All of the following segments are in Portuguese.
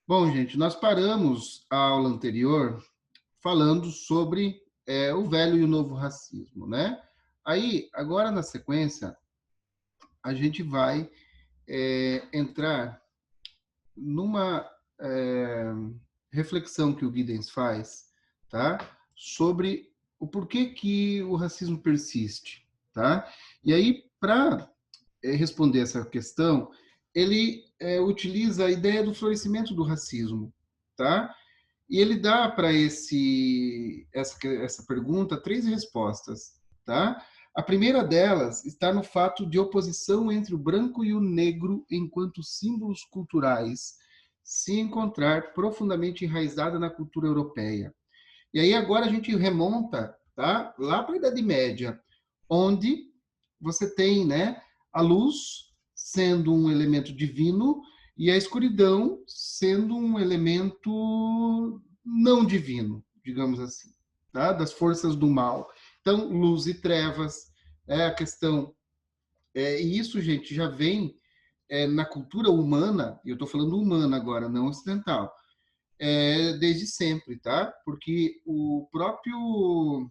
Bom, gente, nós paramos a aula anterior falando sobre o velho e o novo racismo, né? Aí, agora na sequência, a gente vai entrar numa é, reflexão que o Giddens faz, tá? Sobre o porquê que o racismo persiste, tá? E aí, para responder essa questão, ele utiliza a ideia do florescimento do racismo, tá? E ele dá para essa pergunta três respostas, tá? A primeira delas está no fato de oposição entre o branco e o negro enquanto símbolos culturais se encontrar profundamente enraizada na cultura europeia. E aí agora a gente remonta, tá? Lá para a Idade Média, onde você tem, né, a luz sendo um elemento divino e a escuridão sendo um elemento não divino, digamos assim, tá? Das forças do mal. Então, luz e trevas é a questão. E isso, gente, já vem na cultura humana, e eu estou falando humana agora, não ocidental, desde sempre, tá? Porque o próprio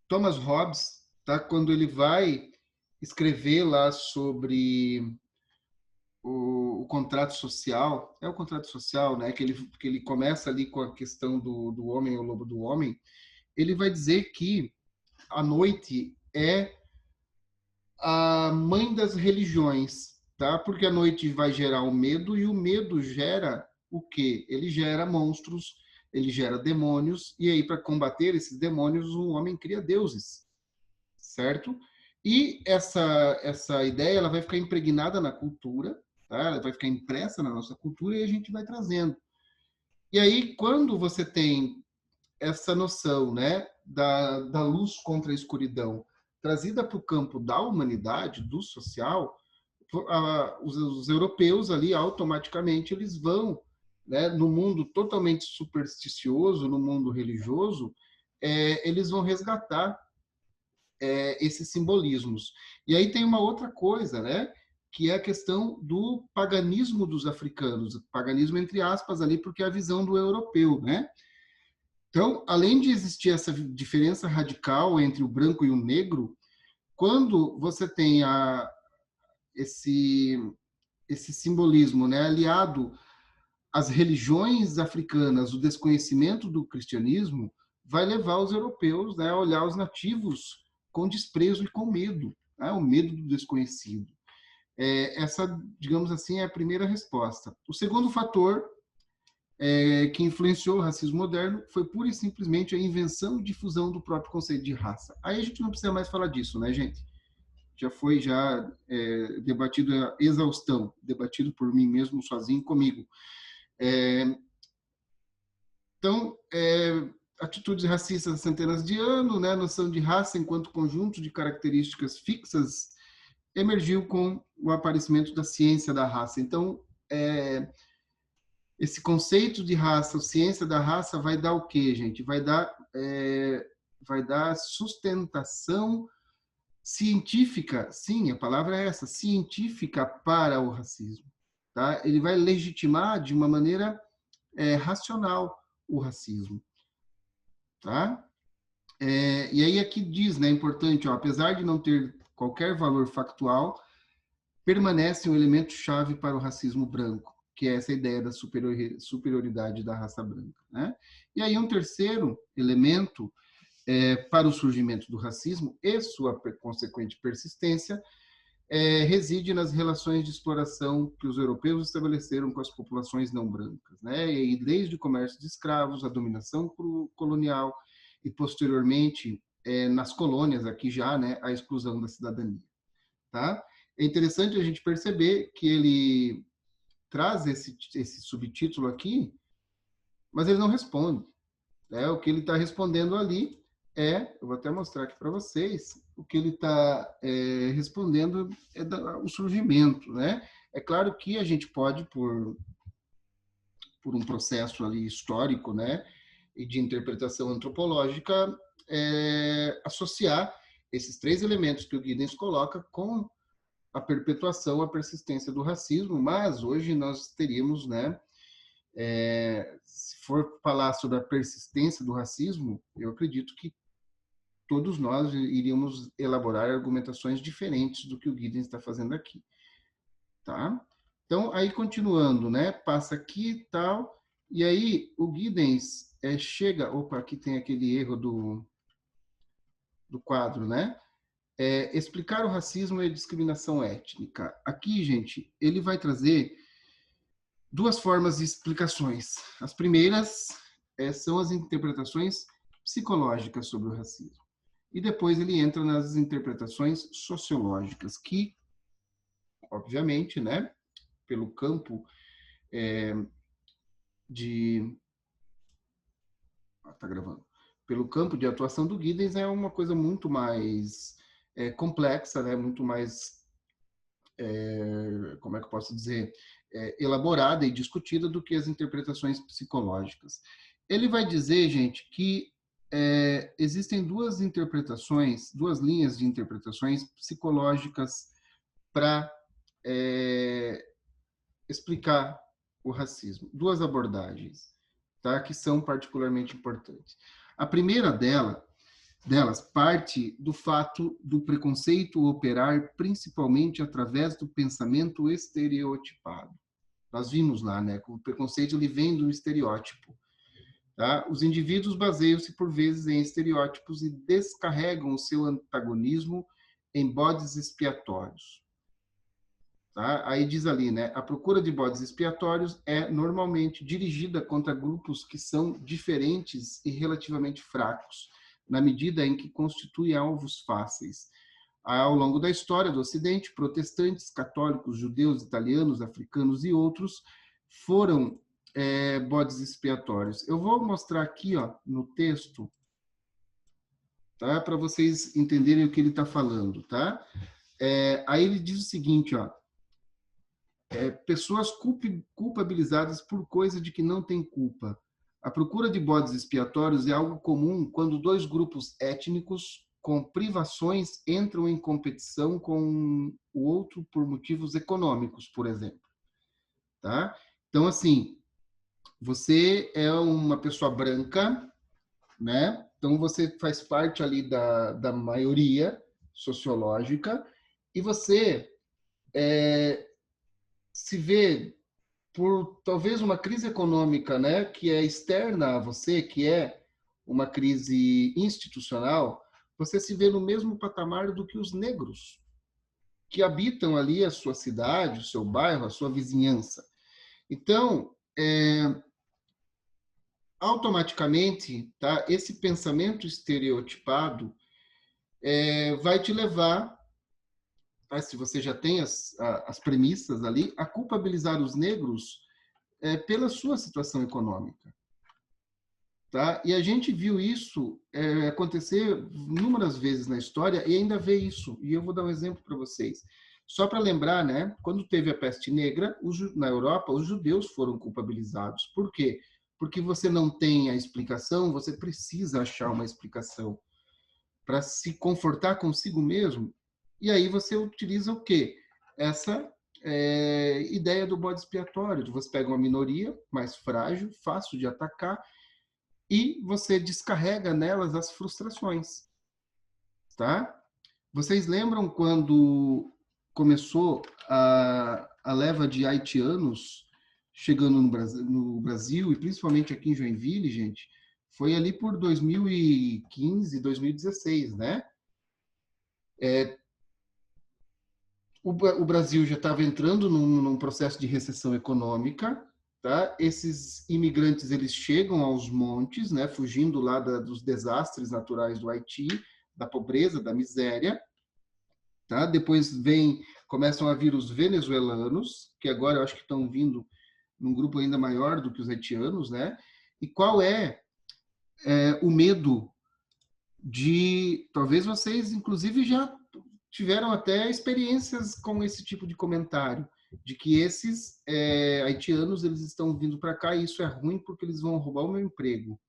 Thomas Hobbes, tá? Quando ele vai escrever lá sobre o contrato social, é o contrato social, né? Que ele começa ali com a questão do homem, o lobo do homem, ele vai dizer que a noite é a mãe das religiões, tá? Porque a noite vai gerar o medo e o medo gera o quê? Ele gera monstros, ele gera demônios e aí para combater esses demônios o homem cria deuses, certo? E essa ideia ela vai ficar impregnada na cultura, tá? Ela vai ficar impressa na nossa cultura e a gente vai trazendo. E aí quando você tem essa noção, né, da luz contra a escuridão trazida para o campo da humanidade, do social, os europeus ali automaticamente eles vão, né, no mundo totalmente supersticioso, no mundo religioso, eles vão resgatar esses simbolismos. E aí tem uma outra coisa, né, que é a questão do paganismo dos africanos, paganismo entre aspas ali, porque é a visão do europeu, né? Então, além de existir essa diferença radical entre o branco e o negro, quando você tem esse, esse simbolismo, né, aliado às religiões africanas, o desconhecimento do cristianismo, vai levar os europeus, né, a olhar os nativos com desprezo e com medo, né, o medo do desconhecido. Essa, digamos assim, é a primeira resposta. O segundo fator que influenciou o racismo moderno foi pura e simplesmente a invenção e difusão do próprio conceito de raça. Aí a gente não precisa mais falar disso, né, gente? Já foi debatido a exaustão, debatido por mim mesmo, sozinho, comigo. É, então, atitudes racistas há centenas de anos, né, a noção de raça enquanto conjunto de características fixas emergiu com o aparecimento da ciência da raça. Então, esse conceito de raça, a ciência da raça vai dar o quê, gente? Vai dar sustentação científica, sim, a palavra é essa, científica para o racismo. Tá? Ele vai legitimar de uma maneira racional o racismo. Tá? E aí aqui diz, né, importante, ó, apesar de não ter qualquer valor factual, permanece um elemento chave para o racismo branco, que é essa ideia da superioridade da raça branca. Né? E aí um terceiro elemento para o surgimento do racismo e sua consequente persistência reside nas relações de exploração que os europeus estabeleceram com as populações não brancas, né? E desde o comércio de escravos, a dominação colonial e posteriormente nas colônias aqui já, né, a exclusão da cidadania, tá? É interessante a gente perceber que ele traz esse subtítulo aqui, mas ele não responde. Né? O que ele está respondendo ali eu vou até mostrar aqui para vocês, o que ele está respondendo o surgimento. Né? É claro que a gente pode, por um processo ali histórico, né, e de interpretação antropológica, associar esses três elementos que o Giddens coloca com a perpetuação, a persistência do racismo, mas hoje nós teríamos, né, Se for falar sobre a persistência do racismo, eu acredito que todos nós iríamos elaborar argumentações diferentes do que o Giddens está fazendo aqui, tá? Então, aí continuando, né? Passa aqui e tal, e aí o Giddens chega... Opa, aqui tem aquele erro do quadro, né? Explicar o racismo e a discriminação étnica. Aqui, gente, ele vai trazer duas formas de explicações. As primeiras são as interpretações psicológicas sobre o racismo. E depois ele entra nas interpretações sociológicas, que, obviamente, né, pelo campo de... Tá gravando. Pelo campo de atuação do Giddens é uma coisa muito mais complexa, né, muito mais, como é que eu posso dizer, elaborada e discutida do que as interpretações psicológicas. Ele vai dizer, gente, que existem duas interpretações, duas linhas de interpretações psicológicas para explicar o racismo. Duas abordagens, tá? Que são particularmente importantes. A primeira delas parte do fato do preconceito operar principalmente através do pensamento estereotipado. Nós vimos lá, né? Que o preconceito ele vem do estereótipo. Tá? Os indivíduos baseiam-se por vezes em estereótipos e descarregam o seu antagonismo em bodes expiatórios. Tá? Aí diz ali, né? A procura de bodes expiatórios é normalmente dirigida contra grupos que são diferentes e relativamente fracos, na medida em que constituem alvos fáceis. Ao longo da história do Ocidente, protestantes, católicos, judeus, italianos, africanos e outros foram bodes expiatórios. Eu vou mostrar aqui, ó, no texto, tá? Para vocês entenderem o que ele está falando, tá? Aí ele diz o seguinte, ó. Pessoas culpabilizadas por coisa de que não tem culpa. A procura de bodes expiatórios é algo comum quando dois grupos étnicos com privações entram em competição com o outro por motivos econômicos, por exemplo. Tá? Então, assim, você é uma pessoa branca, né? Então, você faz parte ali da maioria sociológica e você se vê por talvez uma crise econômica, né, que é externa a você, que é uma crise institucional, você se vê no mesmo patamar do que os negros que habitam ali a sua cidade, o seu bairro, a sua vizinhança. Então, automaticamente, tá, esse pensamento estereotipado vai te levar, tá, se você já tem as premissas ali, a culpabilizar os negros pela sua situação econômica. Tá? E a gente viu isso acontecer inúmeras vezes na história e ainda vê isso. E eu vou dar um exemplo para vocês. Só para lembrar, né, quando teve a peste negra, na Europa, os judeus foram culpabilizados. Por quê? Porque você não tem a explicação, você precisa achar uma explicação para se confortar consigo mesmo. E aí você utiliza o quê? Essa ideia do bode expiatório. Você pega uma minoria mais frágil, fácil de atacar, e você descarrega nelas as frustrações, tá? Vocês lembram quando começou a leva de haitianos chegando no Brasil, e principalmente aqui em Joinville, gente? Foi ali por 2015, 2016, né? O Brasil já estava entrando num processo de recessão econômica, tá? Esses imigrantes eles chegam aos montes, né? Fugindo lá dos desastres naturais do Haiti, da pobreza, da miséria, tá? Depois começam a vir os venezuelanos, que agora eu acho que estão vindo num grupo ainda maior do que os haitianos, né? E qual é o medo de... Talvez vocês, inclusive, já tiveram até experiências com esse tipo de comentário, de que esses haitianos eles estão vindo para cá e isso é ruim porque eles vão roubar o meu emprego.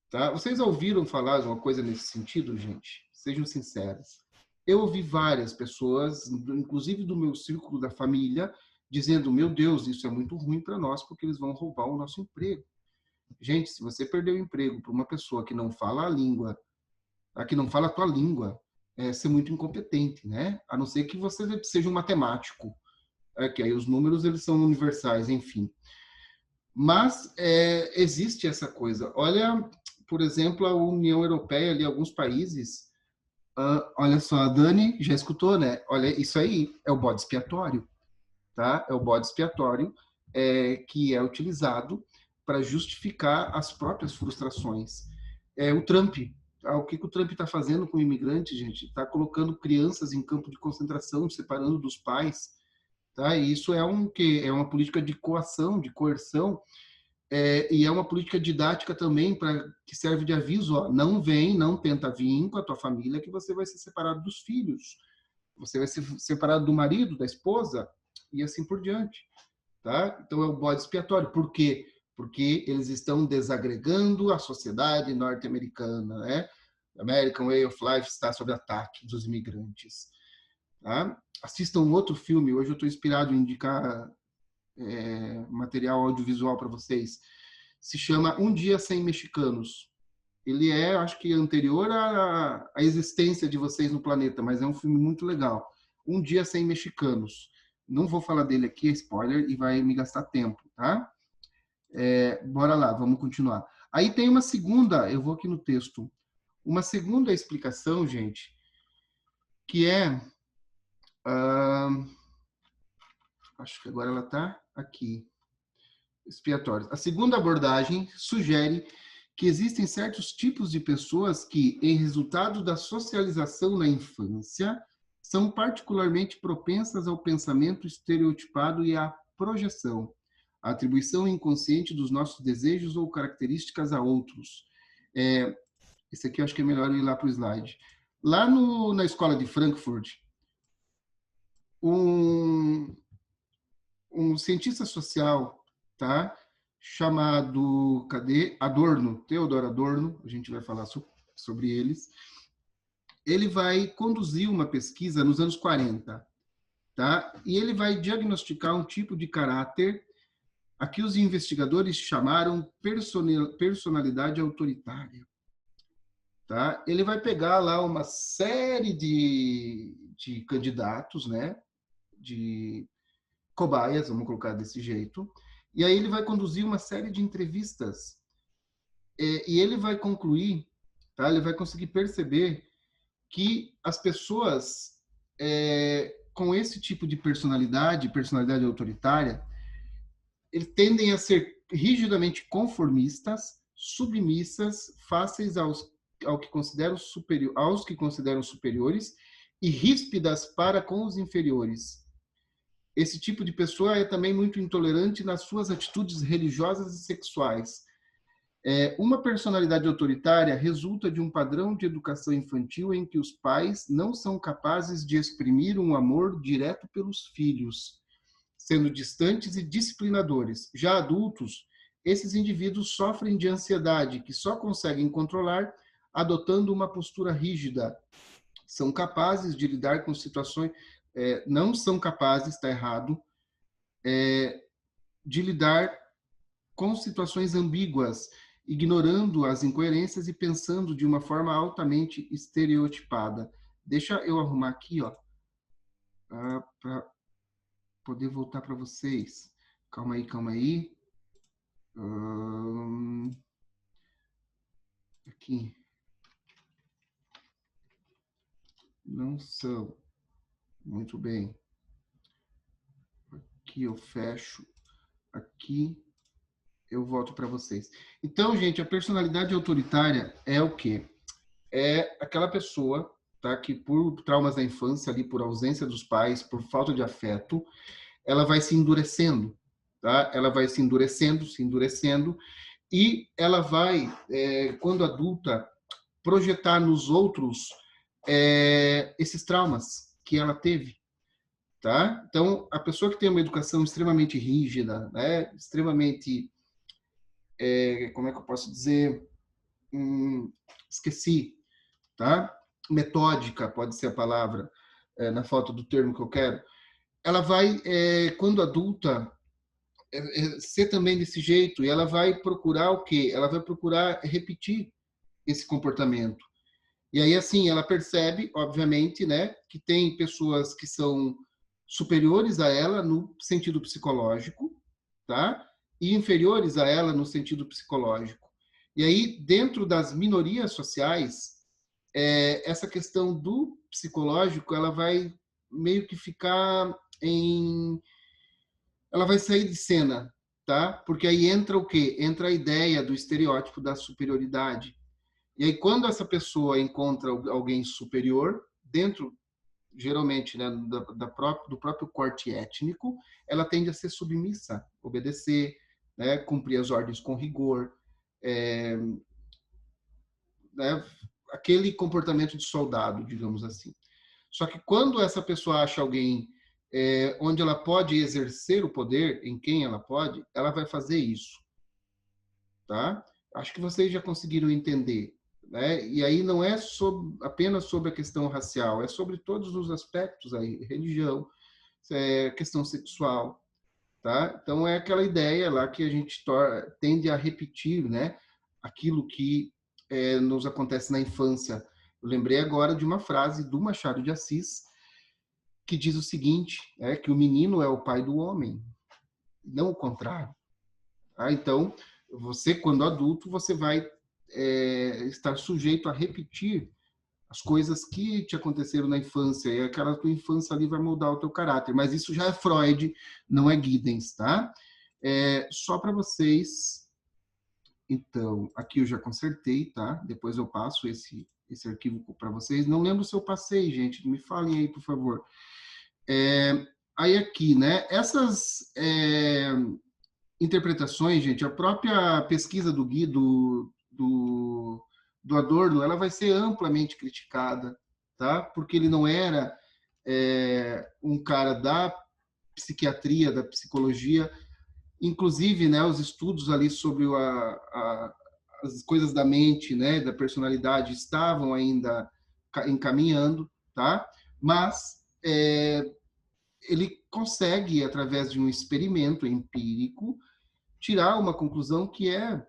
Tá? Vocês ouviram falar de uma coisa nesse sentido, gente? Sejam sinceros. Eu ouvi várias pessoas, inclusive do meu círculo da família, dizendo, meu Deus, isso é muito ruim para nós, porque eles vão roubar o nosso emprego. Gente, se você perder o emprego para uma pessoa que não fala a língua, que não fala a tua língua, é ser muito incompetente, né? A não ser que você seja um matemático, que aí os números eles são universais, enfim. Mas existe essa coisa. Olha, por exemplo, a União Europeia, ali, alguns países. Olha só, a Dani já escutou, né? Olha, isso aí é o bode expiatório, tá? É o bode expiatório que é utilizado para justificar as próprias frustrações. O Trump, o que o Trump está fazendo com o imigrante, gente? Está colocando crianças em campo de concentração, separando dos pais, tá? E isso é uma política de coação, de coerção, e é uma política didática também que serve de aviso, ó, não vem, não tenta vir com a tua família que você vai ser separado dos filhos, você vai ser separado do marido, da esposa e assim por diante, tá? Então é o bode expiatório. Por quê? Porque eles estão desagregando a sociedade norte-americana, né? American Way of Life está sob ataque dos imigrantes, tá? Assistam outro filme. Hoje eu estou inspirado em indicar material audiovisual para vocês. Se chama Um Dia Sem Mexicanos. Ele acho que, anterior à existência de vocês no planeta, mas é um filme muito legal. Um Dia Sem Mexicanos. Não vou falar dele aqui, é spoiler, e vai me gastar tempo, tá? Bora lá, vamos continuar. Aí tem uma segunda, eu vou aqui no texto, uma segunda explicação, gente, que acho que agora ela está aqui, expiatórios. A segunda abordagem sugere que existem certos tipos de pessoas que, em resultado da socialização na infância, são particularmente propensas ao pensamento estereotipado e à projeção, a atribuição inconsciente dos nossos desejos ou características a outros. Esse aqui eu acho que é melhor ir lá para o slide. Lá na escola de Frankfurt, um cientista social, tá? Chamado, cadê? Adorno, Theodor Adorno, a gente vai falar sobre eles. Ele vai conduzir uma pesquisa nos anos 40, tá? E ele vai diagnosticar um tipo de caráter a que os investigadores chamaram personalidade autoritária, tá? Ele vai pegar lá uma série de candidatos, né? De cobaias, vamos colocar desse jeito, e aí ele vai conduzir uma série de entrevistas e ele vai concluir, tá? Ele vai conseguir perceber que as pessoas com esse tipo de personalidade autoritária, eles tendem a ser rigidamente conformistas, submissas, fáceis aos que consideram superiores e ríspidas para com os inferiores. Esse tipo de pessoa é também muito intolerante nas suas atitudes religiosas e sexuais. Uma personalidade autoritária resulta de um padrão de educação infantil em que os pais não são capazes de exprimir um amor direto pelos filhos, sendo distantes e disciplinadores. Já adultos, esses indivíduos sofrem de ansiedade, que só conseguem controlar adotando uma postura rígida. São capazes de lidar com situações... não são capazes, está errado, de lidar com situações ambíguas, ignorando as incoerências e pensando de uma forma altamente estereotipada. Deixa eu arrumar aqui, ó, para poder voltar para vocês. Calma aí, calma aí. Aqui. Não são. Muito bem. Aqui eu fecho. Aqui eu volto para vocês. Então, gente, a personalidade autoritária é o quê? É aquela pessoa, tá, que por traumas da infância, ali, por ausência dos pais, por falta de afeto, ela vai se endurecendo, tá? Ela vai se endurecendo, e ela vai, quando adulta, projetar nos outros esses traumas que ela teve, tá? Então, a pessoa que tem uma educação extremamente rígida, né, extremamente, como é que eu posso dizer? Esqueci, tá? Metódica, pode ser a palavra, na falta do termo que eu quero. ela vai, quando adulta, ser também desse jeito, e ela vai procurar o quê? Ela vai procurar repetir esse comportamento. E aí, assim, ela percebe, obviamente, né, que tem pessoas que são superiores a ela no sentido psicológico, tá? E inferiores a ela no sentido psicológico. E aí, dentro das minorias sociais, essa questão do psicológico, ela vai meio que ficar em... Ela vai sair de cena, tá? Porque aí entra o quê? Entra a ideia do estereótipo da superioridade. E aí, quando essa pessoa encontra alguém superior, dentro, geralmente, né, do próprio corte étnico, ela tende a ser submissa, obedecer, né, cumprir as ordens com rigor, é, né, aquele comportamento de soldado, digamos assim. Só que quando essa pessoa acha alguém onde ela pode exercer o poder, em quem ela pode, ela vai fazer isso, tá? Acho que vocês já conseguiram entender, né? E aí não é apenas sobre a questão racial, é sobre todos os aspectos aí, religião, questão sexual, tá? Então é aquela ideia lá que a gente tende a repetir, né? Aquilo que nos acontece na infância. Eu lembrei agora de uma frase do Machado de Assis que diz o seguinte, que o menino é o pai do homem, não o contrário. Tá? Então, você, quando adulto, você vai estar sujeito a repetir as coisas que te aconteceram na infância, e aquela tua infância ali vai mudar o teu caráter. Mas isso já é Freud, não é Giddens, tá? Só para vocês, então, aqui eu já consertei, tá? Depois eu passo esse arquivo para vocês. Não lembro se eu passei, gente, me falem aí, por favor. Aí aqui, né? Essas interpretações, gente, a própria pesquisa do Gui, do Adorno, ela vai ser amplamente criticada, tá? Porque ele não era um cara da psiquiatria, da psicologia, inclusive, né, os estudos ali sobre as coisas da mente, né, da personalidade, estavam ainda encaminhando, tá? Mas ele consegue, através de um experimento empírico, tirar uma conclusão que é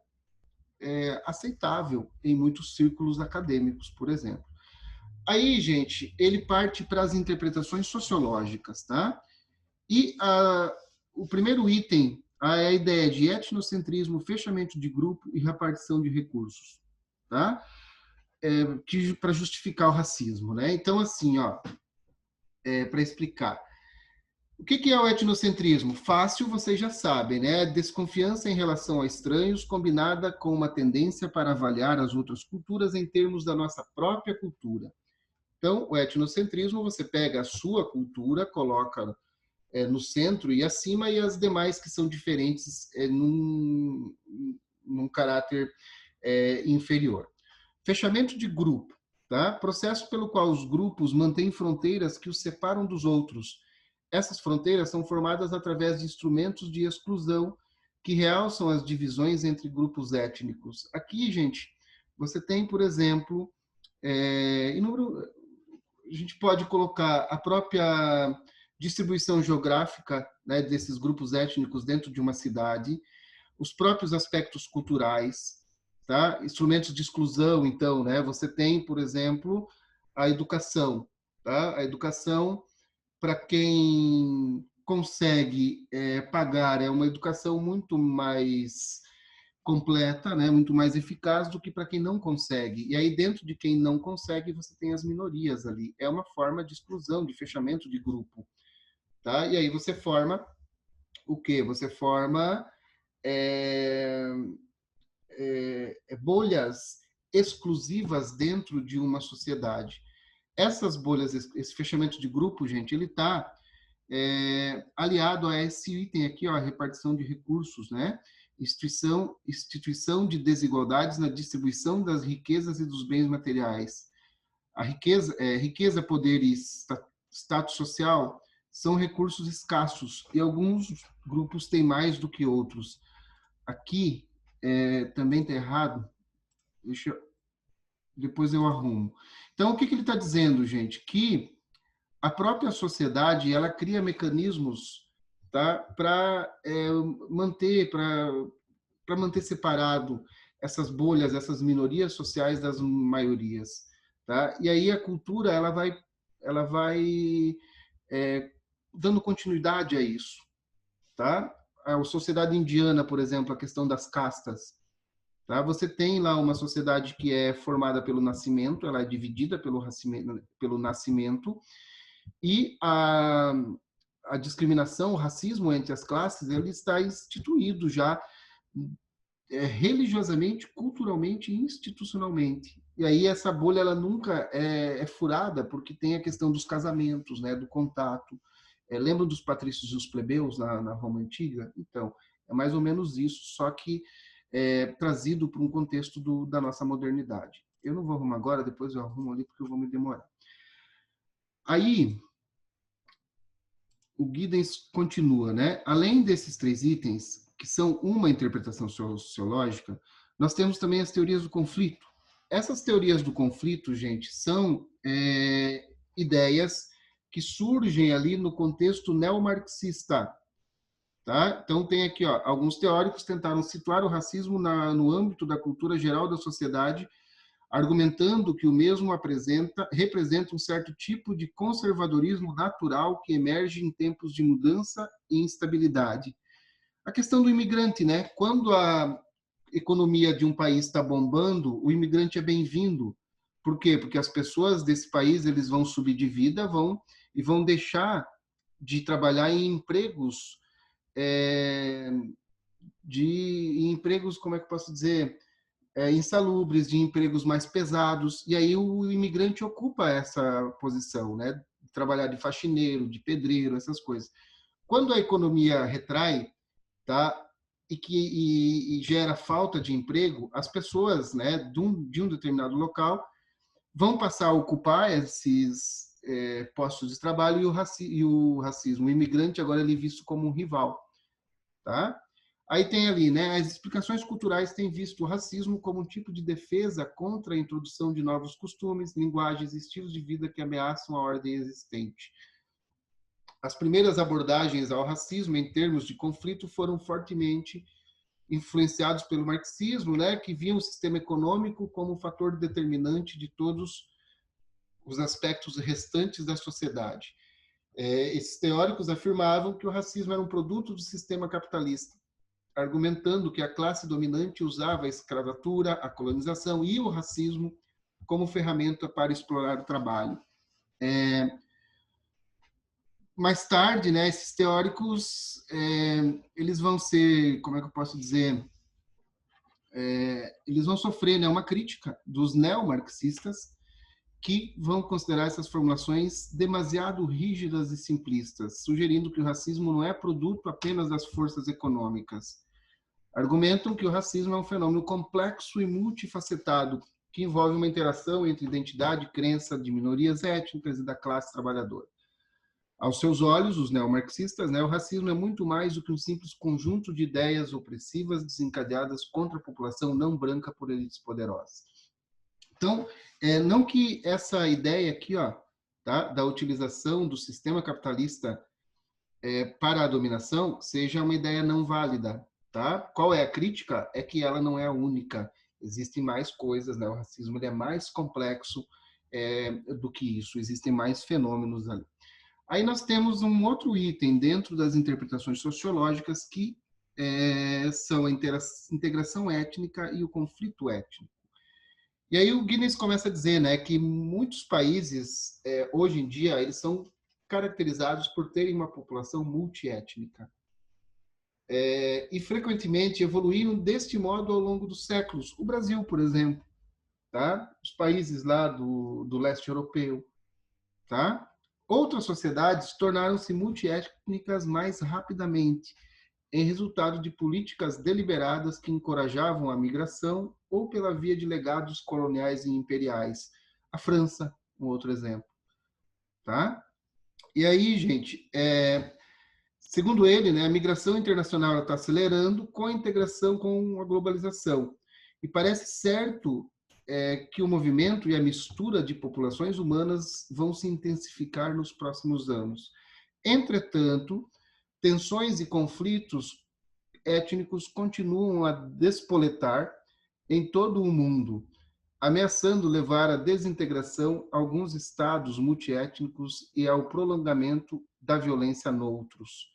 aceitável em muitos círculos acadêmicos, por exemplo. Aí, gente, ele parte para as interpretações sociológicas, tá? E o primeiro item é a ideia de etnocentrismo, fechamento de grupo e repartição de recursos, tá? Para justificar o racismo, né? Então, assim, ó, para explicar. O que é o etnocentrismo? Fácil, vocês já sabem, né? Desconfiança em relação a estranhos, combinada com uma tendência para avaliar as outras culturas em termos da nossa própria cultura. Então, o etnocentrismo, você pega a sua cultura, coloca no centro e acima, e as demais que são diferentes num caráter inferior. Fechamento de grupo, tá? Processo pelo qual os grupos mantêm fronteiras que os separam dos outros. Essas fronteiras são formadas através de instrumentos de exclusão que realçam as divisões entre grupos étnicos. Aqui, gente, você tem, por exemplo, a gente pode colocar a própria distribuição geográfica, né, desses grupos étnicos dentro de uma cidade, os próprios aspectos culturais, tá? Instrumentos de exclusão, então, né? Você tem, por exemplo, a educação, tá? A educação, para quem consegue pagar, é uma educação muito mais completa, né, muito mais eficaz do que para quem não consegue. E aí, dentro de quem não consegue, você tem as minorias ali. É uma forma de exclusão, de fechamento de grupo. Tá? E aí você forma o quê? Você forma bolhas exclusivas dentro de uma sociedade. Essas bolhas, esse fechamento de grupo, gente, ele está aliado a esse item aqui, ó, a repartição de recursos, né? Instituição de desigualdades na distribuição das riquezas e dos bens materiais. A riqueza, poder e status social são recursos escassos e alguns grupos têm mais do que outros. Aqui também está errado. Depois eu arrumo. Então, o que ele está dizendo, gente? Que a própria sociedade ela cria mecanismos, tá, para manter separado essas bolhas, essas minorias sociais das maiorias, tá? E aí a cultura ela vai dando continuidade a isso, tá? A sociedade indiana, por exemplo, a questão das castas, tá? Você tem lá uma sociedade que é formada pelo nascimento, ela é dividida pelo nascimento, e a discriminação, o racismo entre as classes, ele está instituído já religiosamente, culturalmente e institucionalmente. E aí essa bolha ela nunca é furada, porque tem a questão dos casamentos, né, do contato. Lembra dos patrícios e os plebeus na Roma Antiga? Então, é mais ou menos isso, só que trazido para um contexto da nossa modernidade. Eu não vou arrumar agora, depois eu arrumo ali, porque eu vou me demorar. Aí, o Giddens continua, né? Além desses 3 itens, que são uma interpretação sociológica, nós temos também as teorias do conflito. Essas teorias do conflito, gente, são ideias que surgem ali no contexto neomarxista. Tá? Então, tem aqui, ó, alguns teóricos tentaram situar o racismo no âmbito da cultura geral da sociedade, argumentando que o mesmo representa um certo tipo de conservadorismo natural que emerge em tempos de mudança e instabilidade. A questão do imigrante, né? Quando a economia de um país está bombando, o imigrante é bem-vindo. Por quê? Porque as pessoas desse país eles vão subir de vida, vão deixar de trabalhar em empregos como é que eu posso dizer, insalubres, de empregos mais pesados, e aí o imigrante ocupa essa posição, né? De trabalhar de faxineiro, de pedreiro, essas coisas. Quando a economia retrai, tá? E gera falta de emprego, as pessoas, né, de um determinado local vão passar a ocupar esses postos de trabalho e o racismo. O imigrante agora ele é visto como um rival, tá? Aí tem ali, né, as explicações culturais têm visto o racismo como um tipo de defesa contra a introdução de novos costumes, linguagens e estilos de vida que ameaçam a ordem existente. As primeiras abordagens ao racismo em termos de conflito foram fortemente influenciados pelo marxismo, né, que viam o sistema econômico como um fator determinante de todos os aspectos restantes da sociedade. Esses teóricos afirmavam que o racismo era um produto do sistema capitalista, argumentando que a classe dominante usava a escravatura, a colonização e o racismo como ferramenta para explorar o trabalho. Mais tarde, né, esses teóricos eles vão ser, como é que eu posso dizer, eles vão sofrer, né, uma crítica dos neomarxistas que vão considerar essas formulações demasiado rígidas e simplistas, sugerindo que o racismo não é produto apenas das forças econômicas. Argumentam que o racismo é um fenômeno complexo e multifacetado, que envolve uma interação entre identidade e crença de minorias étnicas e da classe trabalhadora. Aos seus olhos, os neomarxistas, né, o racismo é muito mais do que um simples conjunto de ideias opressivas desencadeadas contra a população não branca por elites poderosas. Então, não que essa ideia aqui, ó, tá, da utilização do sistema capitalista para a dominação seja uma ideia não válida, tá? Qual é a crítica? É que ela não é a única. Existem mais coisas, né? O racismo ele é mais complexo do que isso. Existem mais fenômenos ali. Aí nós temos um outro item dentro das interpretações sociológicas que são a integração étnica e o conflito étnico. E aí o Guinness começa a dizer, né, que muitos países, hoje em dia, eles são caracterizados por terem uma população multiétnica. E frequentemente evoluíram deste modo ao longo dos séculos. O Brasil, por exemplo, tá? Os países lá do leste europeu, tá? Outras sociedades tornaram-se multiétnicas mais rapidamente, em resultado de políticas deliberadas que encorajavam a migração ou pela via de legados coloniais e imperiais. A França, um outro exemplo. Tá? E aí, gente, segundo ele, né, a migração internacional está acelerando com a integração com a globalização. E parece certo que o movimento e a mistura de populações humanas vão se intensificar nos próximos anos. Entretanto, tensões e conflitos étnicos continuam a despoletar em todo o mundo, ameaçando levar à desintegração alguns estados multiétnicos e ao prolongamento da violência noutros.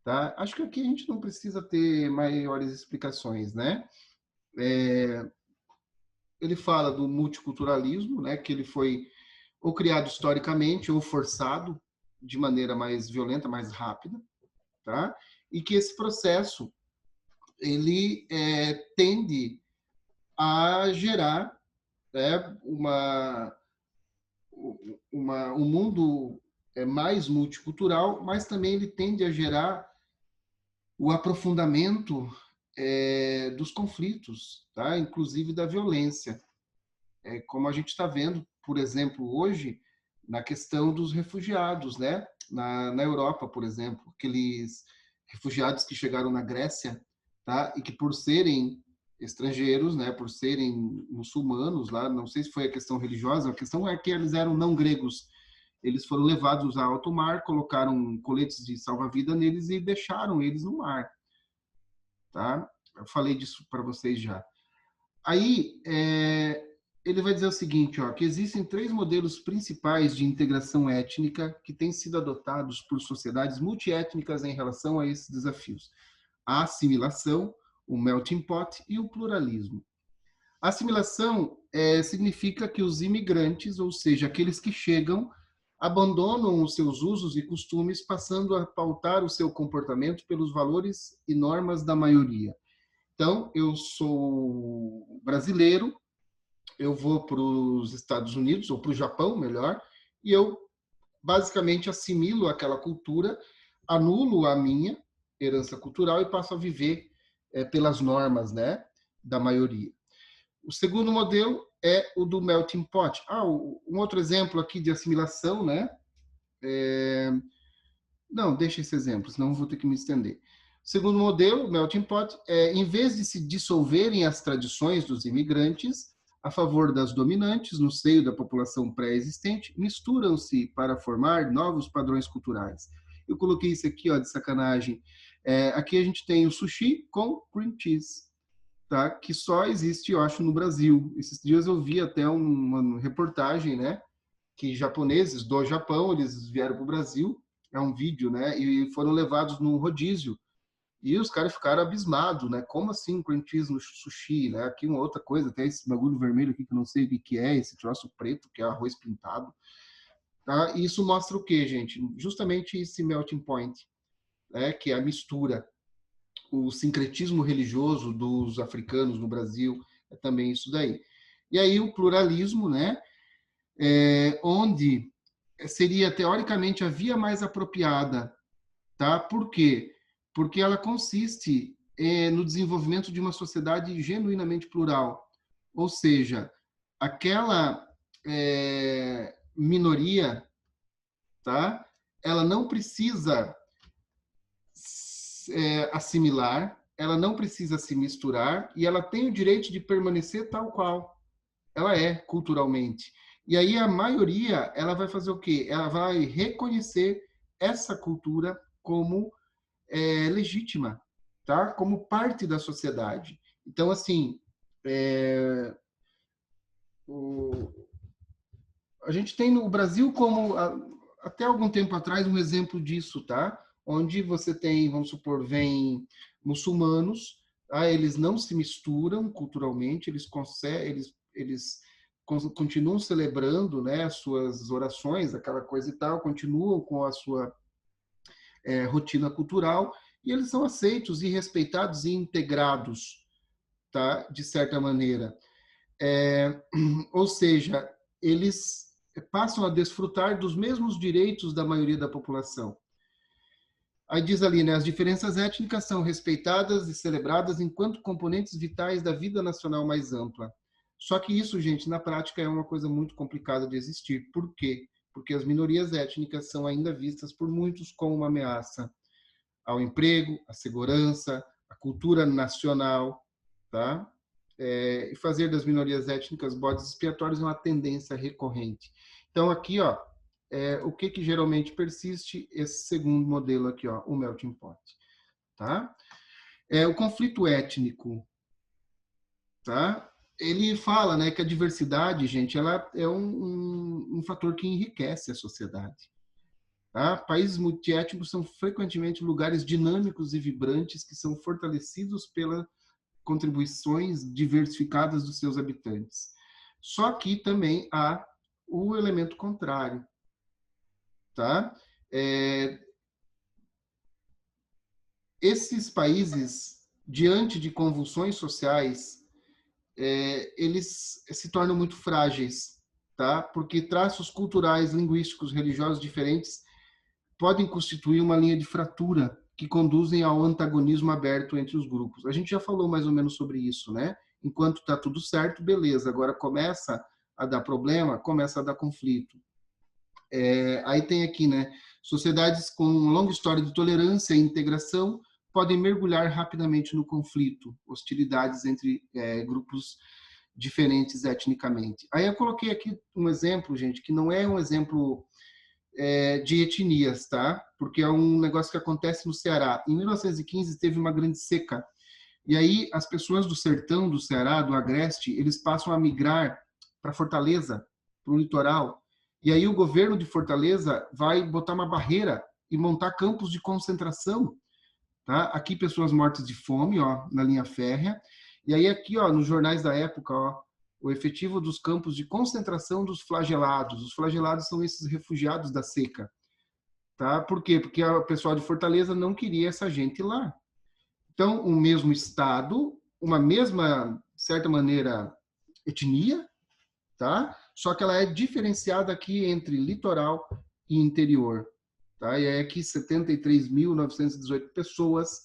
Tá? Acho que aqui a gente não precisa ter maiores explicações, né? Ele fala do multiculturalismo, né? Que ele foi ou criado historicamente ou forçado de maneira mais violenta, mais rápida, tá? E que esse processo ele tende a gerar, né, um mundo mais multicultural, mas também ele tende a gerar o aprofundamento dos conflitos, tá? Inclusive da violência. Como a gente está vendo, por exemplo, hoje, na questão dos refugiados, né? Na Europa, por exemplo, aqueles refugiados que chegaram na Grécia, tá? E que por serem estrangeiros, né? Por serem muçulmanos lá, não sei se foi a questão religiosa, a questão é que eles eram não gregos. Eles foram levados a alto mar, colocaram coletes de salva-vida neles e deixaram eles no mar, tá? Eu falei disso para vocês já. Aí, ele vai dizer o seguinte, ó, que existem 3 modelos principais de integração étnica que têm sido adotados por sociedades multiétnicas em relação a esses desafios. A assimilação, o melting pot e o pluralismo. A assimilação significa que os imigrantes, ou seja, aqueles que chegam, abandonam os seus usos e costumes, passando a pautar o seu comportamento pelos valores e normas da maioria. Então, eu sou brasileiro, eu vou para os Estados Unidos, ou para o Japão, melhor, e eu basicamente assimilo aquela cultura, anulo a minha herança cultural e passo a viver pelas normas, né, da maioria. O segundo modelo é o do melting pot. Um outro exemplo aqui de assimilação, né? Não, deixa esse exemplo, senão vou ter que me estender. O segundo modelo, o melting pot, em vez de se dissolverem as tradições dos imigrantes a favor das dominantes no seio da população pré-existente, misturam-se para formar novos padrões culturais. Eu coloquei isso aqui, ó, de sacanagem. Aqui a gente tem o sushi com cream cheese, tá? Que só existe, eu acho, no Brasil. Esses dias eu vi até uma reportagem, né? Que japoneses do Japão, eles vieram para o Brasil, é um vídeo, né? E foram levados num rodízio. E os caras ficaram abismados, né? Como assim cream cheese no sushi, né? Aqui uma outra coisa, tem esse bagulho vermelho aqui que eu não sei o que é, esse troço preto, que é arroz pintado. Tá? E isso mostra o quê, gente? Justamente esse melting point, né? Que é a mistura. O sincretismo religioso dos africanos no Brasil é também isso daí. E aí o pluralismo, né? Onde seria teoricamente a via mais apropriada, tá? Por quê? Porque ela consiste no desenvolvimento de uma sociedade genuinamente plural, ou seja, aquela minoria, tá? Ela não precisa assimilar, ela não precisa se misturar e ela tem o direito de permanecer tal qual ela é culturalmente. E aí a maioria, ela vai fazer o quê? Ela vai reconhecer essa cultura como legítima, tá? Como parte da sociedade. Então, assim, a gente tem no Brasil como até algum tempo atrás um exemplo disso, tá? Onde você tem, vamos supor, vem muçulmanos, tá? Eles não se misturam culturalmente, eles continuam celebrando, né, as suas orações, aquela coisa e tal, continuam com a sua rotina cultural e eles são aceitos e respeitados e integrados, tá? De certa maneira. Ou seja, eles passam a desfrutar dos mesmos direitos da maioria da população. Aí diz ali, né, as diferenças étnicas são respeitadas e celebradas enquanto componentes vitais da vida nacional mais ampla. Só que isso, gente, na prática é uma coisa muito complicada de existir. Por quê? Porque as minorias étnicas são ainda vistas por muitos como uma ameaça ao emprego, à segurança, à cultura nacional, tá? e fazer das minorias étnicas bodes expiatórios é uma tendência recorrente. Então, aqui, ó, o que geralmente persiste? Esse segundo modelo aqui, ó, o melting pot. Tá? O conflito étnico, tá? Ele fala, né, que a diversidade, gente, ela é um fator que enriquece a sociedade. Tá? Países multiétnicos são frequentemente lugares dinâmicos e vibrantes que são fortalecidos pelas contribuições diversificadas dos seus habitantes. Só que também há o elemento contrário. Tá? Esses países, diante de convulsões sociais, eles se tornam muito frágeis, tá? Porque traços culturais, linguísticos, religiosos diferentes podem constituir uma linha de fratura que conduzem ao antagonismo aberto entre os grupos. A gente já falou mais ou menos sobre isso, né? Enquanto está tudo certo, beleza. Agora começa a dar problema, começa a dar conflito. Aí tem aqui, né? Sociedades com longa história de tolerância e integração podem mergulhar rapidamente no conflito, hostilidades entre grupos diferentes etnicamente. Aí eu coloquei aqui um exemplo, gente, que não é um exemplo de etnias, tá? Porque é um negócio que acontece no Ceará. Em 1915 teve uma grande seca. E aí as pessoas do sertão do Ceará, do Agreste, eles passam a migrar para Fortaleza, para o litoral. E aí o governo de Fortaleza vai botar uma barreira e montar campos de concentração, tá? Aqui pessoas mortas de fome, ó, na linha férrea. E aí aqui, ó, nos jornais da época, ó, o efetivo dos campos de concentração dos flagelados. Os flagelados são esses refugiados da seca, tá? Por quê? Porque o pessoal de Fortaleza não queria essa gente lá. Então, o mesmo estado, uma mesma, de certa maneira, etnia, tá? Só que ela é diferenciada aqui entre litoral e interior, tá? E aí aqui 73.918 pessoas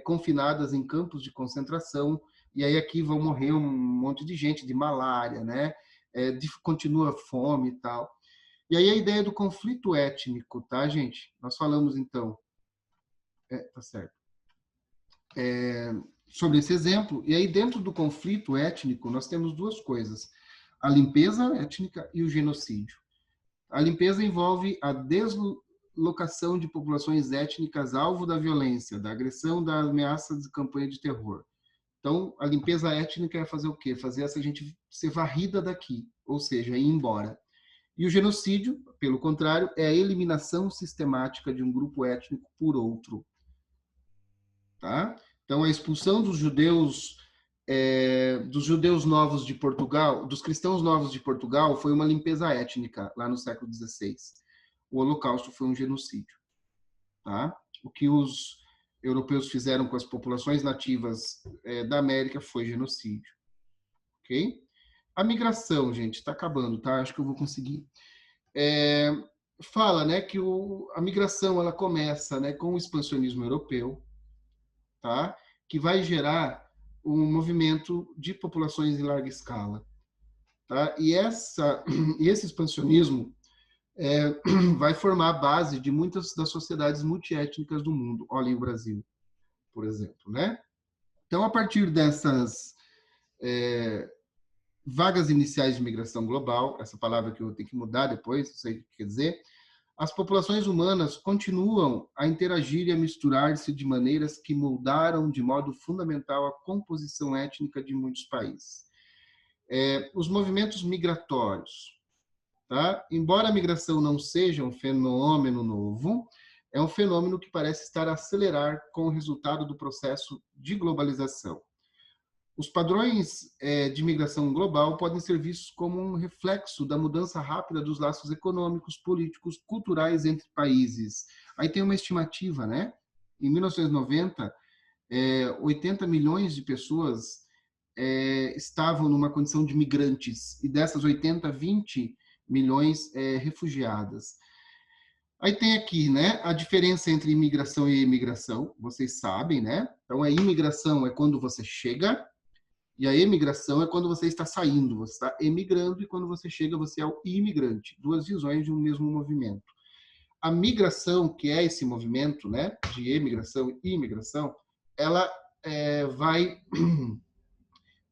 confinadas em campos de concentração, e aí aqui vão morrer um monte de gente de malária, né? Continua fome e tal. E aí a ideia do conflito étnico, tá, gente? Nós falamos então, tá certo, sobre esse exemplo, e aí dentro do conflito étnico nós temos duas coisas: a limpeza étnica e o genocídio. A limpeza envolve a deslocação de populações étnicas alvo da violência, da agressão, da ameaça de campanha de terror. Então, a limpeza étnica é fazer o quê? Fazer essa gente ser varrida daqui, ou seja, ir embora. E o genocídio, pelo contrário, é a eliminação sistemática de um grupo étnico por outro. Tá? Então, a expulsão dos judeus novos de Portugal, dos cristãos novos de Portugal, foi uma limpeza étnica lá no século XVI. O Holocausto foi um genocídio. Tá? O que os europeus fizeram com as populações nativas da América foi genocídio. Ok? A migração, gente, está acabando, tá? Acho que eu vou conseguir. Fala, né, que a migração ela começa, né, com o expansionismo europeu, tá? Que vai gerar um movimento de populações em larga escala, tá? E esse expansionismo vai formar a base de muitas das sociedades multiétnicas do mundo. Olhem o Brasil, por exemplo, né? Então, a partir dessas vagas iniciais de migração global, essa palavra que eu tenho que mudar depois, não sei o que quer dizer, as populações humanas continuam a interagir e a misturar-se de maneiras que moldaram de modo fundamental a composição étnica de muitos países. Os movimentos migratórios. Tá? Embora a migração não seja um fenômeno novo, é um fenômeno que parece estar a acelerar com o resultado do processo de globalização. Os padrões de migração global podem ser vistos como um reflexo da mudança rápida dos laços econômicos, políticos, culturais entre países. Aí tem uma estimativa, né? Em 1990, 80 milhões de pessoas estavam numa condição de migrantes, e dessas 80, 20 milhões refugiadas. Aí tem aqui, né, a diferença entre imigração e emigração, vocês sabem, né? Então, a imigração é quando você chega, e a emigração é quando você está saindo, você está emigrando, e quando você chega, você é o imigrante. Duas visões de um mesmo movimento. A migração, que é esse movimento, né, de emigração e imigração, ela vai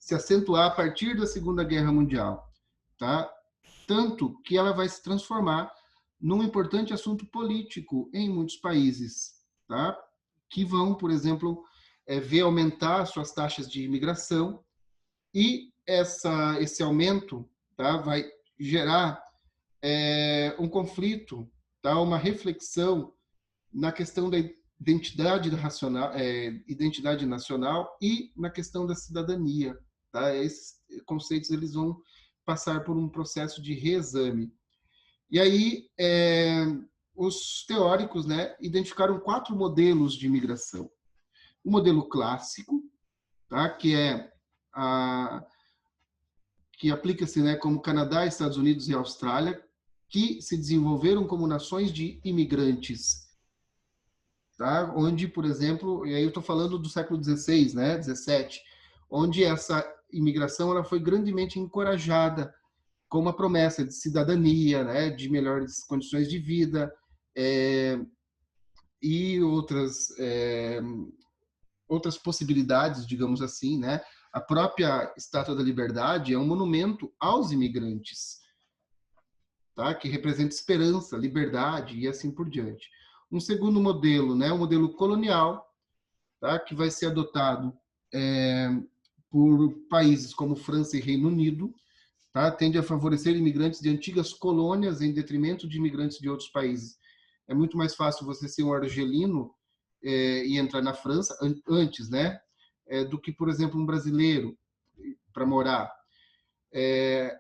se acentuar a partir da Segunda Guerra Mundial, tá? Tanto que ela vai se transformar num importante assunto político em muitos países, tá? Que vão, por exemplo, ver aumentar suas taxas de imigração, e esse aumento, tá, vai gerar um conflito, tá, uma reflexão na questão da identidade nacional e na questão da cidadania. Tá? Esses conceitos eles vão passar por um processo de reexame. E aí, os teóricos, né, identificaram 4 modelos de imigração. O modelo clássico, tá, que aplica-se, né, como Canadá, Estados Unidos e Austrália, que se desenvolveram como nações de imigrantes, tá? Onde, por exemplo, e aí eu estou falando do século XVI, né, 17, onde essa imigração ela foi grandemente encorajada com uma promessa de cidadania, né, de melhores condições de vida, e outras possibilidades, digamos assim, né? A própria Estátua da Liberdade é um monumento aos imigrantes, tá? Que representa esperança, liberdade e assim por diante. Um segundo modelo, né? O modelo colonial, tá? Que vai ser adotado por países como França e Reino Unido, tá? Tende a favorecer imigrantes de antigas colônias em detrimento de imigrantes de outros países. É muito mais fácil você ser um argelino e entrar na França antes, né? Do que, por exemplo, um brasileiro para morar.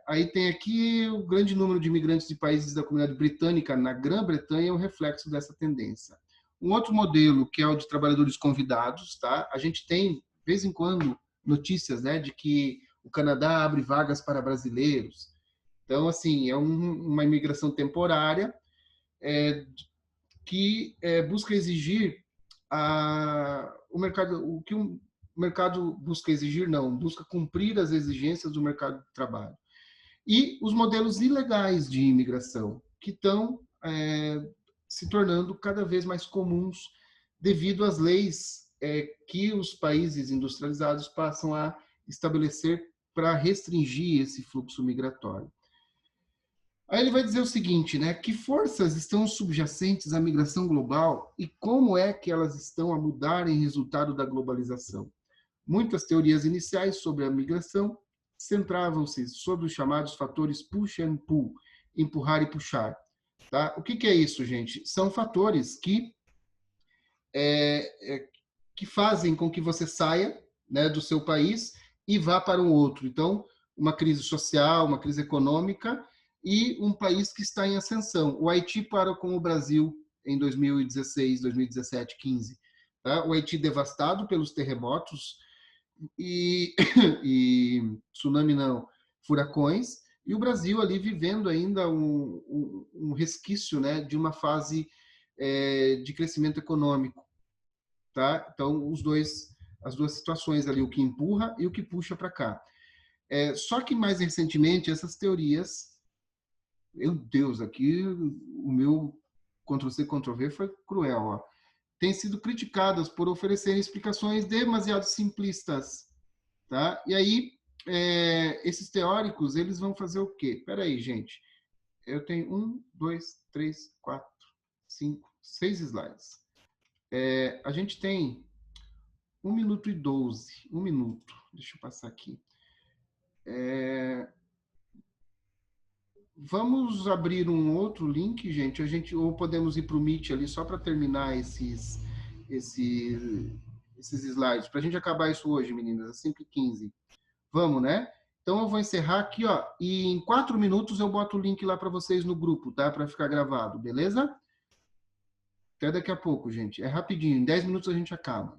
Aí tem aqui o grande número de imigrantes de países da comunidade britânica na Grã-Bretanha é um reflexo dessa tendência. Um outro modelo, que é o de trabalhadores convidados, tá? A gente tem, de vez em quando, notícias, né, de que o Canadá abre vagas para brasileiros. Então, assim, é uma imigração temporária que busca exigir o que o mercado busca exigir, não, busca cumprir as exigências do mercado de trabalho. E os modelos ilegais de imigração, que estão se tornando cada vez mais comuns devido às leis que os países industrializados passam a estabelecer para restringir esse fluxo migratório. Aí ele vai dizer o seguinte, né? Que forças estão subjacentes à migração global e como é que elas estão a mudar em resultado da globalização? Muitas teorias iniciais sobre a migração centravam-se sobre os chamados fatores push and pull, empurrar e puxar. Tá? O que é isso, gente? São fatores que fazem com que você saia, né, do seu país e vá para um outro. Então, uma crise social, uma crise econômica e um país que está em ascensão. O Haiti parou com o Brasil em 2016, 2017, 15. Tá? O Haiti devastado pelos terremotos e tsunami não, furacões, e o Brasil ali vivendo ainda um resquício, né, de uma fase de crescimento econômico. Tá? Então, as duas situações ali, o que empurra e o que puxa para cá. Só que mais recentemente, essas teorias, meu Deus, aqui o meu Ctrl+C, Ctrl+V foi cruel, ó, têm sido criticadas por oferecerem explicações demasiado simplistas. Tá? E aí, esses teóricos, eles vão fazer o quê? Espera aí, gente. Eu tenho 1, 2, 3, 4, 5, 6 slides. A gente tem 1 minuto e 12. 1 minuto. Deixa eu passar aqui. Vamos abrir um outro link, gente. Ou podemos ir para o Meet ali só para terminar esses slides. Para a gente acabar isso hoje, meninas, às 5h15. Vamos, né? Então eu vou encerrar aqui, ó. E em 4 minutos eu boto o link lá para vocês no grupo, tá? Para ficar gravado, beleza? Até daqui a pouco, gente. É rapidinho. Em 10 minutos a gente acaba.